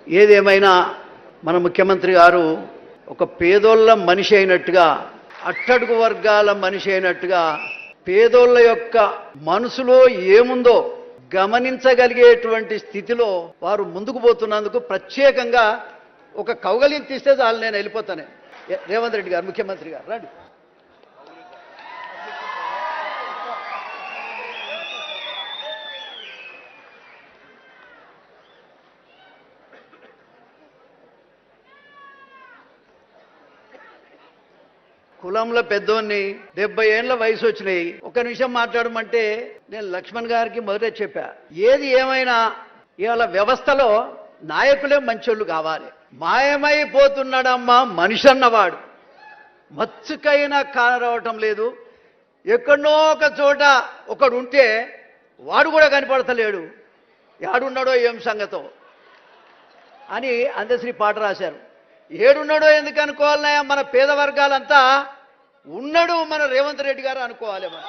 ఏదేమైనా మన ముఖ్యమంత్రి గారు ఒక పేదోళ్ళ మనిషి అయినట్టుగా, అట్టడుగు వర్గాల మనిషి అయినట్టుగా, పేదోళ్ళ యొక్క మనసులో ఏముందో గమనించగలిగేటువంటి స్థితిలో వారు ముందుకు పోతున్నందుకు ప్రత్యేకంగా ఒక కౌగలింపు తీస్తే చాలు, నేను వెళ్ళిపోతానే. రేవంత్ రెడ్డి గారు, ముఖ్యమంత్రి గారు రండి. కులంలో పెద్దోన్ని, 70 ఏళ్ల వయసు వచ్చినాయి. ఒక నిమిషం మాట్లాడమంటే నేను లక్ష్మణ్ గారికి మొదట చెప్పా, ఏది ఏమైనా ఇవాళ వ్యవస్థలో నాయకులే మంచోళ్ళు కావాలి. మాయమైపోతున్నాడమ్మా మనిషి అన్నవాడు, మచ్చుకైనా కారవటం లేదు. ఎక్కడో ఒక చోట ఒకడు ఉంటే వాడు కూడా కనపడతలేడు, యాడున్నాడో ఏం సంగతో అని అందశ్రీ పాట రాశారు. ఏడున్నాడో ఎందుకు అనుకోవాలన్నా, మన పేద వర్గాలంతా ఉన్నాడు మన రేవంత్ రెడ్డి గారు అనుకోవాలి. మనం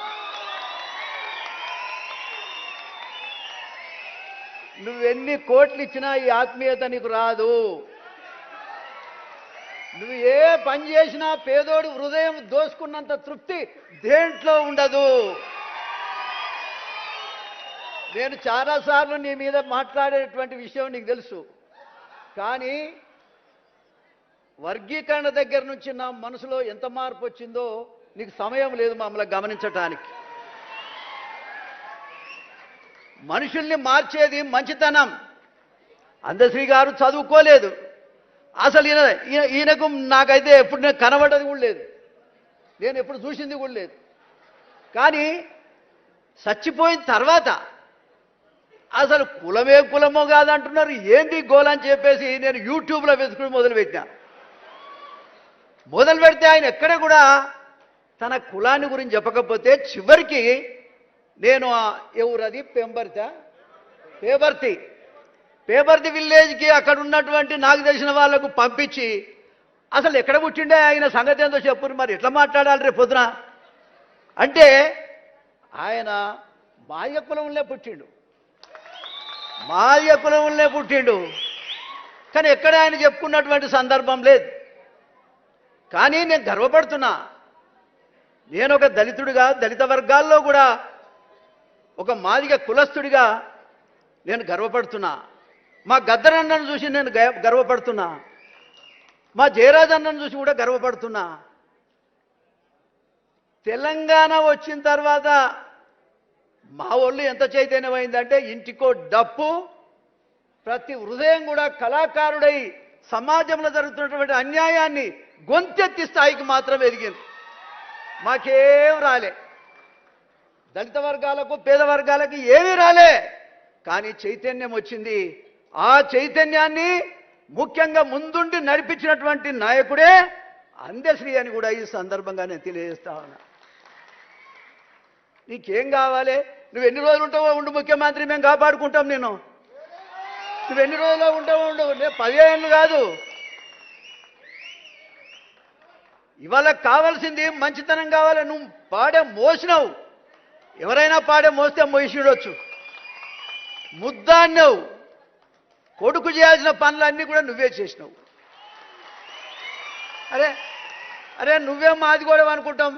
నువ్వెన్ని కోట్లు ఇచ్చినా ఈ ఆత్మీయత నీకు రాదు. నువ్వు ఏ పని చేసినా పేదోడు హృదయం దోసుకున్నంత తృప్తి దేంట్లో ఉండదు. నేను చాలాసార్లు నీ మీద మాట్లాడేటువంటి విషయం నీకు తెలుసు, కానీ వర్గీకరణ దగ్గర నుంచి నా మనసులో ఎంత మార్పు వచ్చిందో నీకు సమయం లేదు మమ్మల్ని గమనించటానికి. మనుషుల్ని మార్చేది మంచితనం. అందశ్రీ గారు చదువుకోలేదు, అసలు ఈయనకు నాకైతే ఎప్పుడు నేను కనబడ్డది కూడా లేదు, నేను ఎప్పుడు చూసింది కూడా లేదు. కానీ చచ్చిపోయిన తర్వాత అసలు కులమే కులమో కాదంటున్నారు, ఏంది గోలని చెప్పేసి నేను యూట్యూబ్లో వెతుకుని మొదలుపెట్టినా. మొదలు పెడితే ఆయన ఎక్కడ కూడా తన కులాన్ని గురించి చెప్పకపోతే చివరికి నేను ఎవరది పేబర్తి విలేజ్కి అక్కడ ఉన్నటువంటి నాకు తెలిసిన వాళ్ళకు పంపించి అసలు ఎక్కడ పుట్టిండే ఆయన సంగతి ఏందో చెప్పు, మరి ఎట్లా మాట్లాడాలి రేపు పొద్దున అంటే, ఆయన మాదిగ కులంలో పుట్టిండు, కానీ ఎక్కడ ఆయన చెప్పుకున్నటువంటి సందర్భం లేదు. కానీ నేను గర్వపడుతున్నా, నేను ఒక దళితుడిగా, దళిత వర్గాల్లో కూడా ఒక మాదిగ కులస్తుడిగా నేను గర్వపడుతున్నా. మా గద్దరన్నను చూసి నేను గర్వపడుతున్నా, మా జయరాజ్ అన్నను చూసి కూడా గర్వపడుతున్నా. తెలంగాణ వచ్చిన తర్వాత మా వాళ్ళు ఎంత చైతన్యమైందంటే, ఇంటికో డప్పు, ప్రతి హృదయం కూడా కళాకారుడై సమాజంలో జరుగుతున్నటువంటి అన్యాయాన్ని గొంతెత్తి స్థాయికి మాత్రం ఎదిగింది. మాకేం రాలే, దళిత వర్గాలకు పేద వర్గాలకు ఏమీ రాలే, కానీ చైతన్యం వచ్చింది. ఆ చైతన్యాన్ని ముఖ్యంగా ముందుండి నడిపించినటువంటి నాయకుడే అందశ్రీ అని కూడా ఈ సందర్భంగా నేను తెలియజేస్తా ఉన్నా. నీకేం కావాలి? నువ్వు ఎన్ని రోజులు ఉంటావో ఉండు ముఖ్యమంత్రి, మేము కాపాడుకుంటాం. నువ్వు ఎన్ని రోజుల్లో ఉంటావో ఉండు, నేను 10 ఏళ్ళు కాదు. ఇవాళ కావాల్సింది మంచితనం కావాలి. నువ్వు పాడే మోసినావు, ఎవరైనా పాడే మోస్తే మోసిడొచ్చు. ముద్దాన్నావు, కొడుకు చేయాల్సిన పనులన్నీ కూడా నువ్వే చేసినావు. అరే నువ్వే మాది కూడా అనుకుంటాం,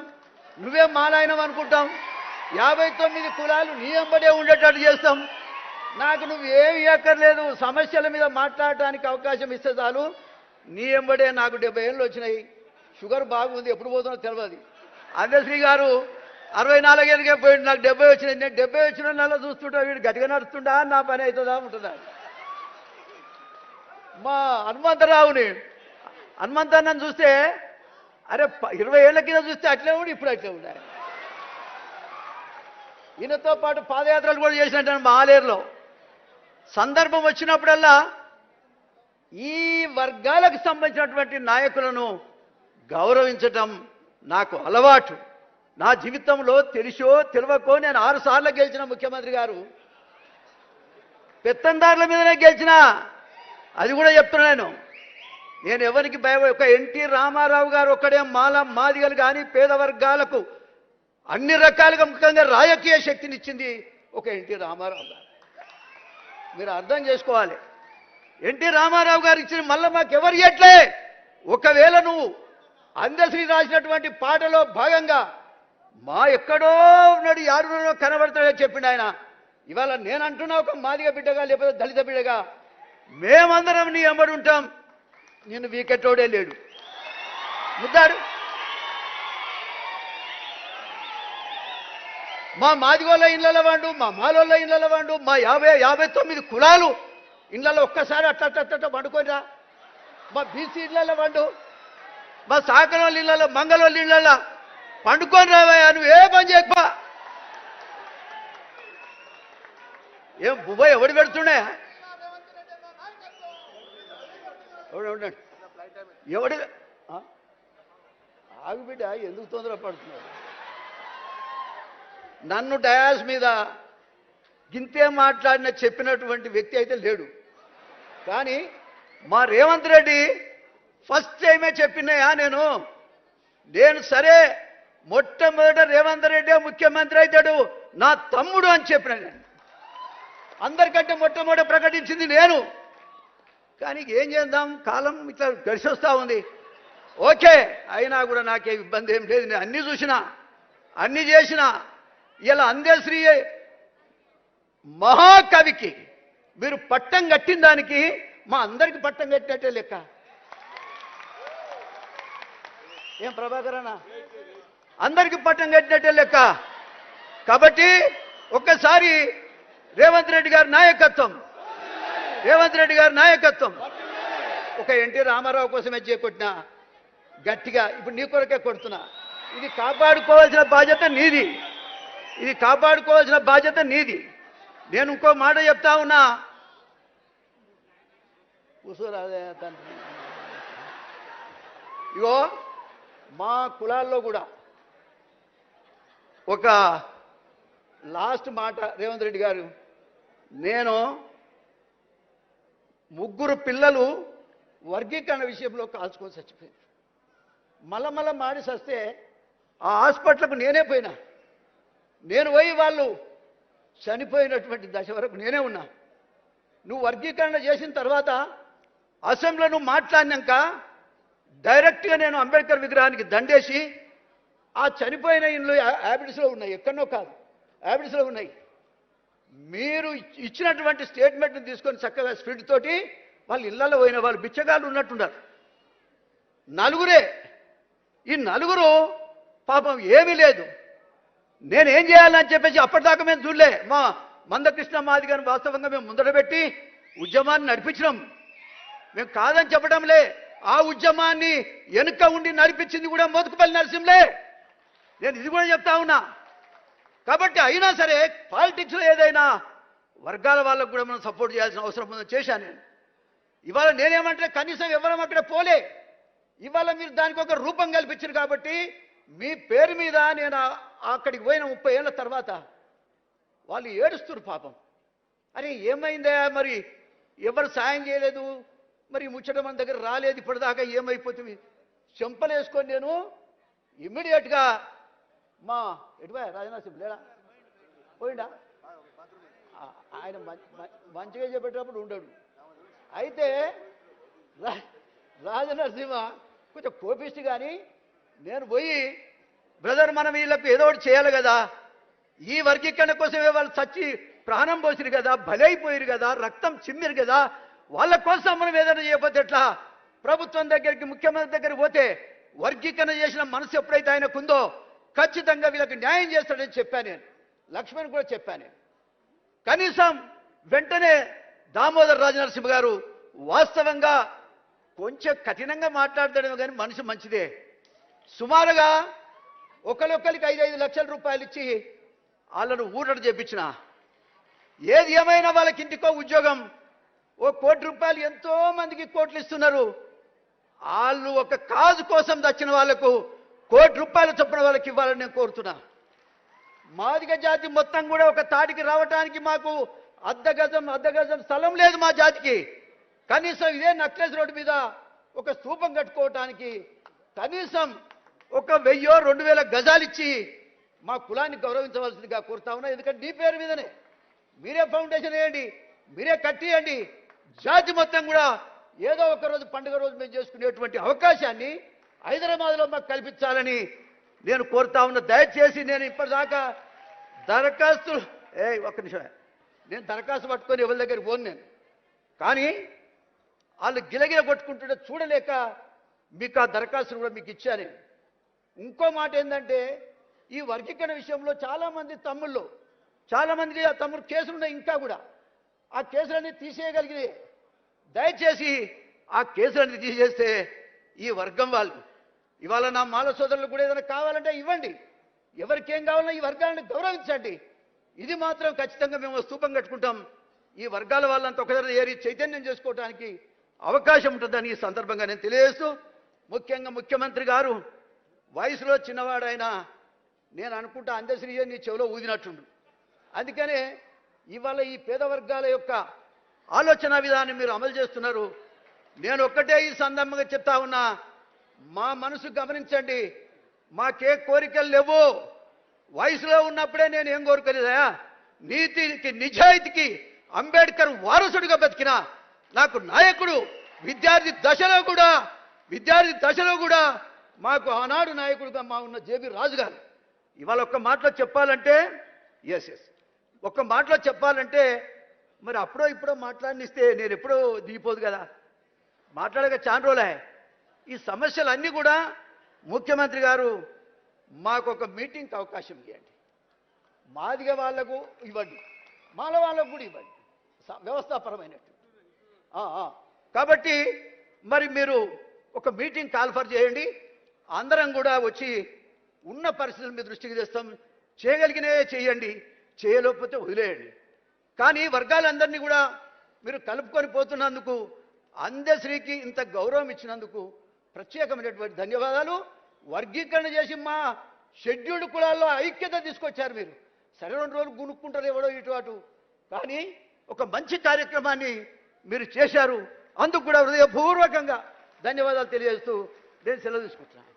నువ్వే మాలాయనం అనుకుంటాం. 59 కులాలు నీ వెంబడే ఉండేటట్టు చేస్తాం. నాకు నువ్వు ఏమి ఎక్కర్లేదు, సమస్యల మీద మాట్లాడటానికి అవకాశం ఇస్తే చాలు. నీ వెంబడే నాకు 70 ఏళ్ళు వచ్చినాయి, షుగర్ బాగుంది, ఎప్పుడు పోతున్నా తెలియదు. అందశ్రీ గారు 64 ఏళ్ళకే పోయింది, నాకు 70 వచ్చినాయి. నేను 70 వచ్చిన నెల చూస్తుంటా, వీడు గట్టిగా నడుస్తుండా, నా పని అవుతుందా ఉంటుందా. మా హనుమంతన్నను చూస్తే, అరే 20 ఏళ్ల కింద చూస్తే అట్లే ఉండి ఇప్పుడు అట్లే ఉండాలి. ఈయనతో పాటు పాదయాత్రలు కూడా చేసినట్టు మా ఆలేరులో. సందర్భం వచ్చినప్పుడల్లా ఈ వర్గాలకు సంబంధించినటువంటి నాయకులను గౌరవించటం నాకు అలవాటు. నా జీవితంలో తెలిసో తెలియకో నేను 6 సార్లు గెలిచిన ముఖ్యమంత్రి గారు. పెత్తందారుల మీదనే గెలిచిన, అది కూడా చెప్తున్నాను. నేను ఎవరికి ఒక ఎన్టీ రామారావు గారు ఒక్కడే మాదిగలు కానీ పేద వర్గాలకు అన్ని రకాలుగా ముఖ్యంగా రాజకీయ శక్తినిచ్చింది ఒక ఎన్టీ రామారావు గారు. మీరు అర్థం చేసుకోవాలి. ఎన్టీ రామారావు గారు ఇచ్చిన మళ్ళీ మాకు ఎవరు ఇవ్వట్లే. ఒకవేళ నువ్వు అందశ్రీ రాసినటువంటి పాటలో భాగంగా మా ఎక్కడో ఉన్నాడు యారునో కనబడతాడని చెప్పిండు ఆయన. ఇవాళ నేను అంటున్నా ఒక మాదిగ బిడ్డగా లేకపోతే దళిత బిడ్డగా మేమందరం నీ ఎంబడి ఉంటాం. నిన్ను వీకెట్టోడే లేడు ముద్దాడు. మా మాదిగోళ్ళ ఇళ్ళలో వాడు, మా మాలోళ్ళ ఇళ్ళలో వాడు, మా 59 కులాలు ఇళ్ళలో ఒక్కసారి అట్ట వండుకోరా. మా బీసీ ఇళ్ళలో వండు, మా సాకరోళ్ళ ఇళ్ళలో, మంగళోళ్ళ ఇళ్ళలో పండుకొని రావయ్యా. నువ్వు ఏ పని చేయకపో. ఏం బుబ్బ ఎవడు పెడుతుండే ఎవడు ఆగు బిడ్డ, ఎందుకు తొందర పడుతున్నాడు? నన్ను డయాస్ మీద గింతే మాట్లాడిన చెప్పినటువంటి వ్యక్తి అయితే లేడు. కానీ మా రేవంత్ రెడ్డి ఫస్ట్ టైమే చెప్పినాయా నేను సరే మొట్టమొదట రేవంత్ రెడ్డి ముఖ్యమంత్రి అవుతాడు నా తమ్ముడు అని చెప్పిన. నేను అందరికంటే మొట్టమొదట ప్రకటించింది నేను. కానీ ఏం చేద్దాం, కాలం ఇట్లా గడిచొస్తా ఉంది. ఓకే, అయినా కూడా నాకే ఇబ్బంది ఏం లేదు. నేను అన్నీ చూసినా, అన్నీ చేసినా. ఇలా అందశ్రీ మహాకవికి మీరు పట్టం కట్టిన దానికి మా అందరికి పట్టం కట్టినట్టే లెక్క. ఏం ప్రభాకర్ అన్న, అందరికి పట్టం కట్టినట్టే లెక్క. కాబట్టి ఒక్కసారి రేవంత్ రెడ్డి గారి నాయకత్వం, రేవంత్ రెడ్డి గారి నాయకత్వం ఒక ఎన్టీ రామారావు కోసమే చేకొట్టినా గట్టిగా ఇప్పుడు నీ కొరకే కొడుతున్నా. ఇది కాపాడుకోవాల్సిన బాధ్యత నీది, ఇది కాపాడుకోవాల్సిన బాధ్యత నీది. నేను ఇంకో మాట చెప్తా ఉన్నా. కూర్చోరాదే తండ్రి. ఇగో మా కులాల్లో కూడా ఒక లాస్ట్ మాట రేవంత్ రెడ్డి గారు, నేను 3 పిల్లలు వర్గీకరణ విషయంలో కాల్చుకొని చచ్చిపోయింది. మళ్ళా మాడి చస్తే ఆ హాస్పిటల్కు నేనే పోయినా. నేను పోయి వాళ్ళు చనిపోయినటువంటి దశ వరకు నేనే ఉన్నా. నువ్వు వర్గీకరణ చేసిన తర్వాత అసెంబ్లీలో నువ్వు మాట్లాడినాక డైరెక్ట్గా నేను అంబేద్కర్ విగ్రహానికి దండేసి ఆ చనిపోయిన ఇండ్లు హ్యాబిట్స్లో ఉన్నాయి, ఎక్కడో కాదు హ్యాబిట్స్లో ఉన్నాయి. మీరు ఇచ్చినటువంటి స్టేట్మెంట్ని తీసుకొని చక్కగా స్పీడ్ తోటి వాళ్ళు ఇళ్లలో పోయిన వాళ్ళు బిచ్చగాళ్ళు ఉన్నట్టున్నారు. 4 ఈ 4 పాపం ఏమీ లేదు. నేనేం చేయాలని చెప్పేసి అప్పటిదాకా మేము చూడలే. మా మందకృష్ణ మాదిగని వాస్తవంగా మేము ముందర పెట్టి ఉద్యమాన్ని నడిపించినాం. మేము కాదని చెప్పడంలే. ఆ ఉద్యమాన్ని వెనుక ఉండి నడిపించింది కూడా మోతుకుపల్లి నరసింహలే. నేను ఇది కూడా చెప్తా ఉన్నా. కాబట్టి అయినా సరే పాలిటిక్స్లో ఏదైనా వర్గాల వాళ్ళకు కూడా మనం సపోర్ట్ చేయాల్సిన అవసరం ఉందని చేశాను నేను. ఇవాళ నేనేమంటే కనీసం ఎవరం అక్కడ పోలే. ఇవాళ మీరు దానికి ఒక రూపం కల్పించారు కాబట్టి మీ పేరు మీద నేను అక్కడికి పోయిన 30 ఏళ్ళ తర్వాత వాళ్ళు ఏడుస్తున్నారు పాపం. అరే ఏమైందా, మరి ఎవరు సాయం చేయలేదు, మరి ముచ్చట మన దగ్గర రాలేదు, ఇప్పటిదాకా ఏమైపోతుంది చెంపలేసుకొని నేను ఇమ్మీడియట్గా మా ఎటువా రాజనాథ్ సింగ్ లేడా పోయిండా, ఆయన మంచిగా చెప్పేటప్పుడు ఉండడు. అయితే రాజనరసింహ కొంచెం కోపిస్ట్. కానీ నేను పోయి బ్రదర్ మనం వీళ్ళకు ఏదో ఒకటి చేయాలి కదా, ఈ వర్గీకరణ కోసమే వాళ్ళు చచ్చి ప్రాణం పోసిరు కదా, బలైపోయారు కదా, రక్తం చిమ్మిరు కదా, వాళ్ళ కోసం మనం ఏదైనా చేయకపోతే ఎట్లా? ప్రభుత్వం దగ్గరికి ముఖ్యమంత్రి దగ్గరికి పోతే వర్గీకరణ చేసిన మనసు ఎప్పుడైతే ఆయనకుందో ఖచ్చితంగా వీళ్ళకి న్యాయం చేస్తాడని చెప్పాను నేను. లక్ష్మణ్ కూడా చెప్పాను నేను. కనీసం వెంటనే దామోదర్ రాజనరసింహ గారు వాస్తవంగా కొంచెం కఠినంగా మాట్లాడతాడేమో కానీ మనిషి మంచిదే. సుమారుగా ఒకరికి 5-5 లక్షల రూపాయలు ఇచ్చి వాళ్ళను ఊరట చేపించిన. ఏది ఏమైనా వాళ్ళకి ఇంటికో ఉద్యోగం, ₹1 కోటి ఎంతో మందికి కోట్లు ఇస్తున్నారు. వాళ్ళు ఒక కాజు కోసం దచ్చిన వాళ్లకు ₹1 కోటి చొప్పున వాళ్ళకి ఇవ్వాలని నేను కోరుతున్నా. మాదిగ జాతి మొత్తం కూడా ఒక తాటికి రావడానికి మాకు అర్ధగజం స్థలం లేదు మా జాతికి. కనీసం ఇదే నక్లెస్ రోడ్డు మీద ఒక స్తూపం కట్టుకోవటానికి కనీసం ఒక 1000-2000 గజాలు ఇచ్చి మా కులాన్ని గౌరవించవలసిందిగా కోరుతా ఉన్నా. ఎందుకంటే నీ పేరు మీదనే మీరే ఫౌండేషన్ వేయండి, మీరే కట్టియండి. జాతి మొత్తం కూడా ఏదో ఒక రోజు పండుగ రోజు మేము చేసుకునేటువంటి అవకాశాన్ని హైదరాబాద్లో మాకు కల్పించాలని నేను కోరుతా ఉన్నా. దయచేసి నేను ఇప్పటిదాకా దరఖాస్తులు ఒక్క నిమిషమే, నేను దరఖాస్తు పట్టుకొని ఎవరి దగ్గరికి పోను నేను, కానీ వాళ్ళు గిలగిల కొట్టుకుంటుంటే చూడలేక మీకు ఆ దరఖాస్తులు కూడా మీకు ఇచ్చాను. ఇంకో మాట ఏంటంటే ఈ వర్గీకరణ విషయంలో చాలామంది తమ్ముళ్ళు చాలామందికి ఆ తమ్ముడు కేసులు ఉన్నాయి, ఇంకా కూడా ఆ కేసులన్నీ తీసేయగలిగి దయచేసి ఆ కేసులన్నీ తీసేస్తే ఈ వర్గం వాళ్ళు ఇవాళ నా మాల సోదరులకు కూడా ఏదైనా కావాలంటే ఇవ్వండి, ఎవరికేం కావాలన్నా ఈ వర్గాలను గౌరవించండి. ఇది మాత్రం ఖచ్చితంగా మేము స్తూపం కట్టుకుంటాం. ఈ వర్గాల వాళ్ళంతా ఒకసారి ఏరి చైతన్యం చేసుకోవడానికి అవకాశం ఉంటుందని ఈ సందర్భంగా నేను తెలియజేస్తూ, ముఖ్యంగా ముఖ్యమంత్రి గారు వయసులో చిన్నవాడైనా నేను అనుకుంటా అందశ్రీ నీ చెవిలో ఊదినట్టుండు. అందుకనే ఇవాళ ఈ పేద వర్గాల యొక్క ఆలోచన విధానం మీరు అమలు చేస్తున్నారు. నేను ఒక్కటే ఈ సందర్భంగా చెప్తా ఉన్నా, మా మనసు గమనించండి, మాకే కోరికలు లేవు. వయసులో ఉన్నప్పుడే నేను ఏం కోరుకోలేదా, నీతికి నిజాయితీకి అంబేద్కర్ వారసుడిగా బతికిన నాకు నాయకుడు విద్యార్థి దశలో కూడా మాకు ఆనాడు నాయకుడిగా మా ఉన్న జేబీ రాజు గారు. ఇవాళ ఒక్క మాటలో చెప్పాలంటే ఒక్క మాటలో చెప్పాలంటే మరి అప్పుడో ఇప్పుడో మాట్లాడినిస్తే నేను ఎప్పుడో దిగిపోదు కదా, మాట్లాడక చాలా రోజులే. ఈ సమస్యలన్నీ కూడా ముఖ్యమంత్రి గారు మాకు ఒక మీటింగ్కి అవకాశం ఇవ్వండి, మాదిగ వాళ్లకు ఇవ్వండి, మాల వాళ్ళకు కూడా ఇవ్వండి, వ్యవస్థాపరమైనట్టు. కాబట్టి మరి మీరు ఒక మీటింగ్ కాల్ఫర్ చేయండి, అందరం కూడా వచ్చి ఉన్న పరిస్థితుల మీద దృష్టికి తెస్తాం. చేయగలిగినవే చేయండి, చేయలేకపోతే వదిలేయండి. కానీ వర్గాలందరినీ కూడా మీరు కలుపుకొని పోతున్నందుకు, అందశ్రీకి ఇంత గౌరవం ఇచ్చినందుకు ప్రత్యేకమైనటువంటి ధన్యవాదాలు. వర్గీకరణ చేసి మా షెడ్యూల్డ్ కులాల్లో ఐక్యత తీసుకొచ్చారు మీరు. సరే 2 రోజులు గునుక్కుంటారు ఎవడో ఇటు అటు, కానీ ఒక మంచి కార్యక్రమాన్ని మీరు చేశారు. అందుకు కూడా హృదయపూర్వకంగా ధన్యవాదాలు తెలియజేస్తూ నేను సెలవు తీసుకుంటున్నాను.